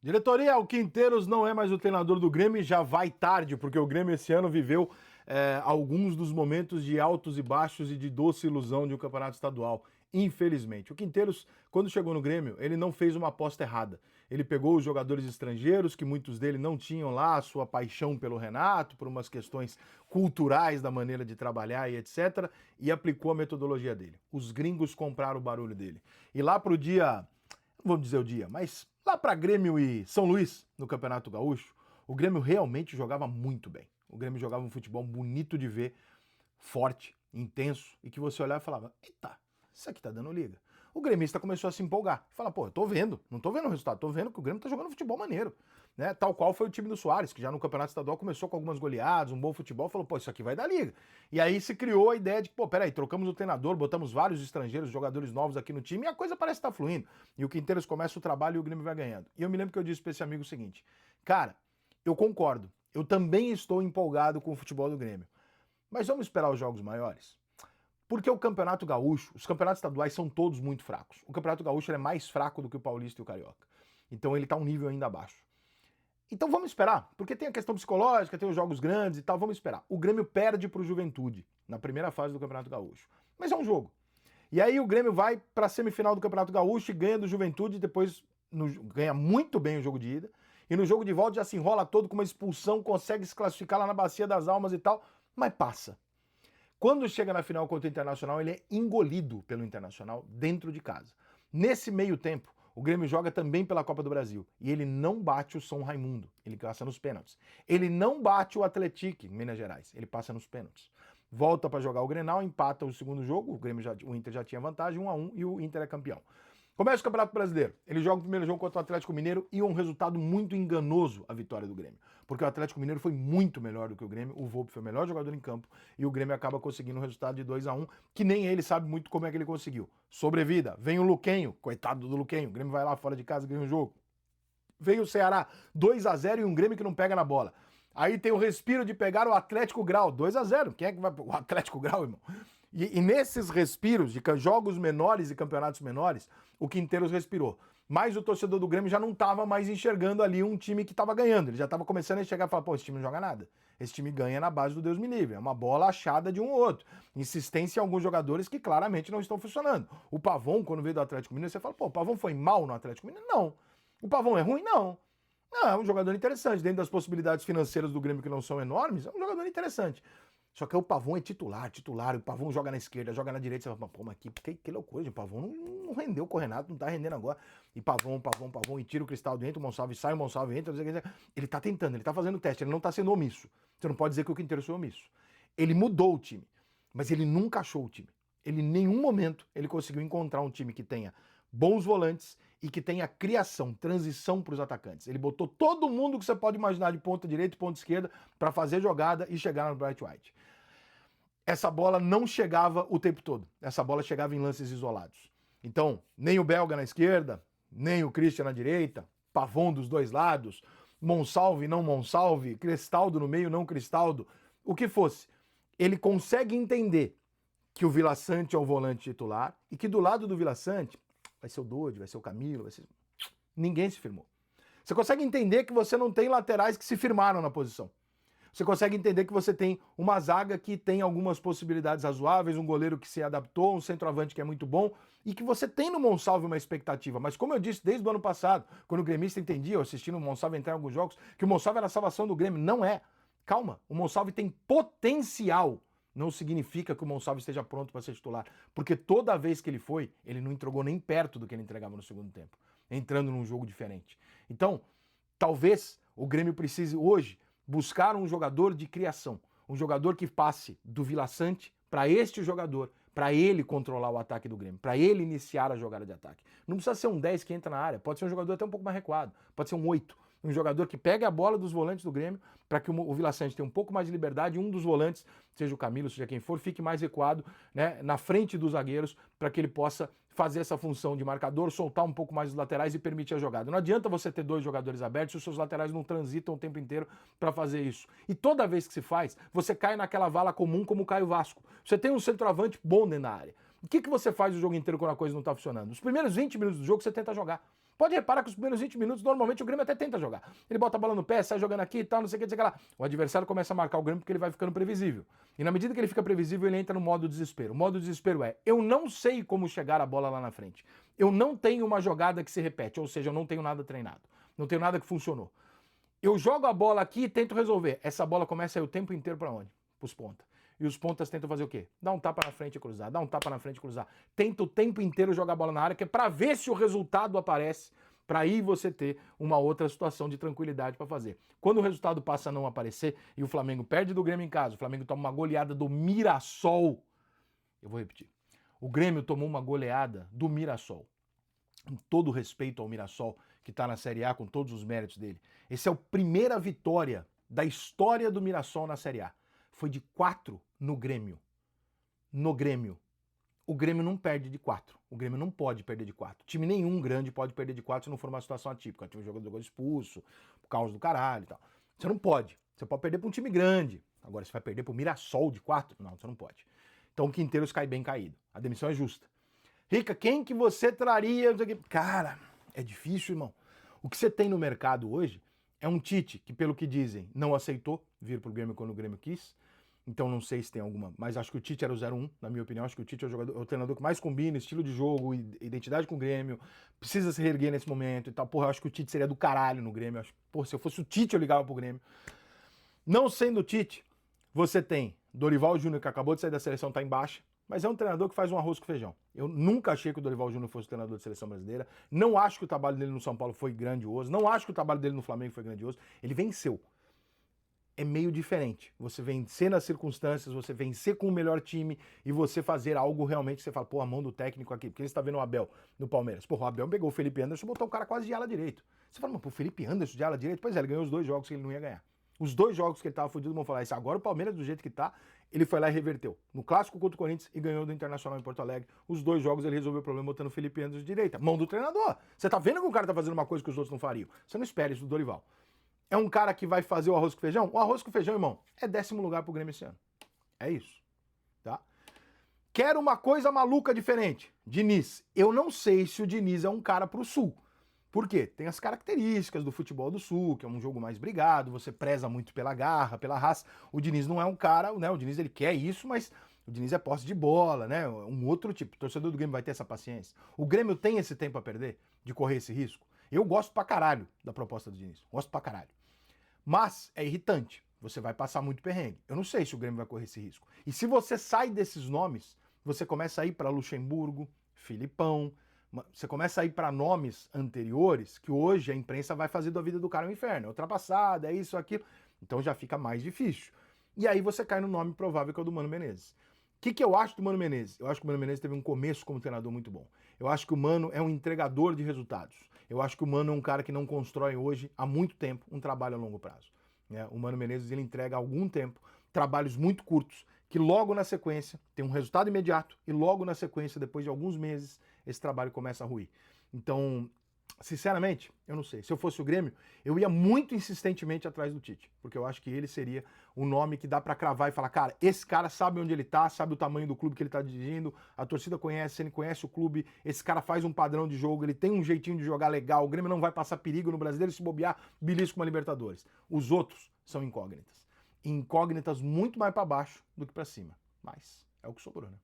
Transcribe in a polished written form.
Diretoria, o Quinteiros não é mais o treinador do Grêmio e já vai tarde, porque o Grêmio esse ano viveu alguns dos momentos de altos e baixos e de doce ilusão de um campeonato estadual. Infelizmente. O Quinteiros, quando chegou no Grêmio, ele não fez uma aposta errada. Ele pegou os jogadores estrangeiros, que muitos deles não tinham lá a sua paixão pelo Renato, por umas questões culturais da maneira de trabalhar e etc., e aplicou a metodologia dele. Os gringos compraram o barulho dele. E lá pro dia, não vou dizer o dia, mas lá para Grêmio e São Luís, no Campeonato Gaúcho, o Grêmio realmente jogava muito bem. O Grêmio jogava um futebol bonito de ver, forte, intenso, e que você olhava e falava, eita, isso aqui tá dando liga. O gremista começou a se empolgar. Fala, pô, eu tô vendo, não tô vendo o resultado, tô vendo que o Grêmio tá jogando futebol maneiro. Né? Tal qual foi o time do Soares, que já no Campeonato Estadual começou com algumas goleadas, um bom futebol, falou, pô, isso aqui vai dar liga. E aí se criou a ideia de que, pô, peraí, trocamos o treinador, botamos vários estrangeiros, jogadores novos aqui no time, e a coisa parece estar fluindo. E o Quinteiros começa o trabalho e o Grêmio vai ganhando. E eu me lembro que eu disse pra esse amigo o seguinte, cara, eu concordo, eu também estou empolgado com o futebol do Grêmio, mas vamos esperar os jogos maiores? Porque o Campeonato Gaúcho, os campeonatos estaduais são todos muito fracos. O Campeonato Gaúcho é mais fraco do que o Paulista e o Carioca. Então ele está um nível ainda abaixo. Então vamos esperar, porque tem a questão psicológica, tem os jogos grandes e tal, vamos esperar. O Grêmio perde para o Juventude na primeira fase do Campeonato Gaúcho. Mas é um jogo. E aí o Grêmio vai para a semifinal do Campeonato Gaúcho e ganha do Juventude, depois ganha muito bem o jogo de ida. E no jogo de volta já se enrola todo com uma expulsão, consegue se classificar lá na Bacia das Almas e tal, mas passa. Quando chega na final contra o Internacional, ele é engolido pelo Internacional dentro de casa. Nesse meio tempo, o Grêmio joga também pela Copa do Brasil e ele não bate o São Raimundo, ele passa nos pênaltis. Ele não bate o Atlético em Minas Gerais, ele passa nos pênaltis. Volta para jogar o Grenal, empata o segundo jogo, o Inter já tinha vantagem, 1-1 e o Inter é campeão. Começa o Campeonato Brasileiro. Ele joga o primeiro jogo contra o Atlético Mineiro e um resultado muito enganoso a vitória do Grêmio. Porque o Atlético Mineiro foi muito melhor do que o Grêmio, o Volpi foi o melhor jogador em campo e o Grêmio acaba conseguindo um resultado de 2-1, que nem ele sabe muito como é que ele conseguiu. Sobrevida, vem o Luquenho, coitado do Luquenho, o Grêmio vai lá fora de casa e ganha o jogo. Vem o Ceará, 2-0 e um Grêmio que não pega na bola. Aí tem o respiro de pegar o Atlético Grau, 2-0. Quem é que vai... O Atlético Grau, irmão? E nesses respiros de jogos menores e campeonatos menores, o Quinteiros respirou. Mas o torcedor do Grêmio já não estava mais enxergando ali um time que estava ganhando. Ele já estava começando a enxergar e falar, pô, esse time não joga nada. Esse time ganha na base do Deus me livre. É uma bola achada de um ou outro. Insistência em alguns jogadores que claramente não estão funcionando. O Pavon, quando veio do Atlético Mineiro, você fala, pô, o Pavon foi mal no Atlético Mineiro? Não. O Pavon é ruim? Não. Não, é um jogador interessante. Dentro das possibilidades financeiras do Grêmio que não são enormes, é um jogador interessante. Só que aí o Pavon é titular, o Pavon joga na esquerda, joga na direita, você fala, pô, mas que loucura, o Pavon não rendeu com o Renato, não tá rendendo agora. E Pavon, e tira o Cristaldo, entra o Monsalve, sai o Monsalve, entra, ele tá tentando, ele tá fazendo o teste, ele não tá sendo omisso. Você não pode dizer que o Quinteiros foi omisso. Ele mudou o time, mas ele nunca achou o time. Ele em nenhum momento ele conseguiu encontrar um time que tenha bons volantes e que tenha criação, transição para os atacantes. Ele botou todo mundo que você pode imaginar de ponta direita e ponta esquerda para fazer jogada e chegar no Bright White. Essa bola não chegava o tempo todo. Essa bola chegava em lances isolados. Então, nem o Belga na esquerda, nem o Christian na direita, Pavon dos dois lados, Monsalve, não Monsalve, Cristaldo no meio, não Cristaldo, o que fosse. Ele consegue entender que o Vila Sante é o volante titular e que do lado do Vila Sante vai ser o Dodi, vai ser o Camilo, vai ser... Ninguém se firmou. Você consegue entender que você não tem laterais que se firmaram na posição. Você consegue entender que você tem uma zaga que tem algumas possibilidades razoáveis, um goleiro que se adaptou, um centroavante que é muito bom e que você tem no Monsalve uma expectativa. Mas como eu disse desde o ano passado, quando o gremista entendia, eu assistindo o Monsalve entrar em alguns jogos, que o Monsalve era a salvação do Grêmio. Não é. Calma, o Monsalve tem potencial. Não significa que o Monsalve esteja pronto para ser titular, porque toda vez que ele foi, ele não entregou nem perto do que ele entregava no segundo tempo, entrando num jogo diferente. Então, talvez o Grêmio precise hoje buscar um jogador de criação, um jogador que passe do Vila Sante para este jogador, para ele controlar o ataque do Grêmio, para ele iniciar a jogada de ataque. Não precisa ser um 10 que entra na área, pode ser um jogador até um pouco mais recuado, pode ser um 8, um jogador que pegue a bola dos volantes do Grêmio para que o Vila Sante tenha um pouco mais de liberdade e um dos volantes, seja o Camilo, seja quem for, fique mais recuado, né, na frente dos zagueiros para que ele possa fazer essa função de marcador, soltar um pouco mais os laterais e permitir a jogada. Não adianta você ter dois jogadores abertos se os seus laterais não transitam o tempo inteiro para fazer isso. E toda vez que se faz, você cai naquela vala comum como cai o Vasco. Você tem um centroavante bom dentro da área. O que você faz o jogo inteiro quando a coisa não está funcionando? Os primeiros 20 minutos do jogo você tenta jogar. Pode reparar que os primeiros 20 minutos, normalmente, o Grêmio até tenta jogar. Ele bota a bola no pé, sai jogando aqui e tal, não sei o que, não sei o que lá. O adversário começa a marcar o Grêmio porque ele vai ficando previsível. E na medida que ele fica previsível, ele entra no modo desespero. O modo desespero é, eu não sei como chegar a bola lá na frente. Eu não tenho uma jogada que se repete, ou seja, eu não tenho nada treinado. Não tenho nada que funcionou. Eu jogo a bola aqui e tento resolver. Essa bola começa a ir o tempo inteiro para onde? Pros pontas. E os pontas tentam fazer o quê? Dá um tapa na frente e cruzar, dá um tapa na frente e cruzar. Tenta o tempo inteiro jogar a bola na área, que é para ver se o resultado aparece, para aí você ter uma outra situação de tranquilidade para fazer. Quando o resultado passa a não aparecer e o Flamengo perde do Grêmio em casa, o Flamengo toma uma goleada do Mirassol. Eu vou repetir. O Grêmio tomou uma goleada do Mirassol. Com todo respeito ao Mirassol, que está na Série A, com todos os méritos dele. Essa é a primeira vitória da história do Mirassol na Série A. Foi de 4 no Grêmio. No Grêmio. O Grêmio não perde de 4. O Grêmio não pode perder de 4. Time nenhum grande pode perder de 4 se não for uma situação atípica. Time jogador expulso, por causa do caralho e tal. Você não pode. Você pode perder para um time grande. Agora, você vai perder para o Mirassol de 4? Não, você não pode. Então o Quinteiros cai bem caído. A demissão é justa. Rica, quem que você traria? Cara, é difícil, irmão. O que você tem no mercado hoje é um Tite que, pelo que dizem, não aceitou vir pro Grêmio quando o Grêmio quis. Então não sei se tem alguma, mas acho que o Tite era o 0-1, na minha opinião. Acho que o Tite é o treinador que mais combina, estilo de jogo, identidade com o Grêmio, precisa se reerguer nesse momento e tal. Porra, eu acho que o Tite seria do caralho no Grêmio. Acho, porra, se eu fosse o Tite, eu ligava pro Grêmio. Não sendo o Tite, você tem Dorival Júnior, que acabou de sair da seleção, tá em baixa, mas é um treinador que faz um arroz com feijão. Eu nunca achei que o Dorival Júnior fosse treinador de seleção brasileira. Não acho que o trabalho dele no São Paulo foi grandioso. Não acho que o trabalho dele no Flamengo foi grandioso. Ele venceu. É meio diferente. Você vencer nas circunstâncias, você vencer com o melhor time e você fazer algo realmente que você fala, pô, a mão do técnico aqui. Porque você tá vendo o Abel no Palmeiras. Pô, o Abel pegou o Felipe Anderson e botou o cara quase de ala direito. Você fala, mas pô, o Felipe Anderson de ala direito? Pois é, ele ganhou os 2 jogos que ele não ia ganhar. Os 2 jogos que ele tava fudido, vão falar isso. Agora o Palmeiras, do jeito que tá, ele foi lá e reverteu. No clássico contra o Corinthians e ganhou do Internacional em Porto Alegre. Os 2 jogos ele resolveu o problema botando o Felipe Anderson de direita. Mão do treinador. Você tá vendo que o cara tá fazendo uma coisa que os outros não fariam. Você não espera isso do Dorival. É um cara que vai fazer o arroz com feijão? O arroz com feijão, irmão, é 10º lugar pro Grêmio esse ano. É isso. Tá? Quero uma coisa maluca diferente. Diniz. Eu não sei se o Diniz é um cara pro Sul. Por quê? Tem as características do futebol do Sul, que é um jogo mais brigado, você preza muito pela garra, pela raça. O Diniz não é um cara, né? O Diniz ele quer isso, mas o Diniz é posse de bola, né? Um outro tipo. O torcedor do Grêmio vai ter essa paciência. O Grêmio tem esse tempo a perder de correr esse risco? Eu gosto pra caralho da proposta do Diniz. Gosto pra caralho. Mas é irritante. Você vai passar muito perrengue. Eu não sei se o Grêmio vai correr esse risco. E se você sai desses nomes, você começa a ir para Luxemburgo, Filipão, você começa a ir para nomes anteriores que hoje a imprensa vai fazer da vida do cara um inferno. É ultrapassada, é isso, aquilo. Então já fica mais difícil. E aí você cai no nome provável que é o do Mano Menezes. O que eu acho do Mano Menezes? Eu acho que o Mano Menezes teve um começo como treinador muito bom. Eu acho que o Mano é um entregador de resultados. Eu acho que o Mano é um cara que não constrói hoje, há muito tempo, um trabalho a longo prazo. O Mano Menezes ele entrega há algum tempo trabalhos muito curtos, que logo na sequência tem um resultado imediato e logo na sequência, depois de alguns meses, esse trabalho começa a ruir. Então, sinceramente, eu não sei. Se eu fosse o Grêmio, eu ia muito insistentemente atrás do Tite, porque eu acho que ele seria o nome que dá pra cravar e falar, cara, esse cara sabe onde ele tá, sabe o tamanho do clube que ele tá dirigindo, a torcida conhece, ele conhece o clube, esse cara faz um padrão de jogo, ele tem um jeitinho de jogar legal, o Grêmio não vai passar perigo no Brasileiro se bobear, belisco uma Libertadores. Os outros são incógnitas. Incógnitas muito mais pra baixo do que pra cima. Mas é o que sobrou, né?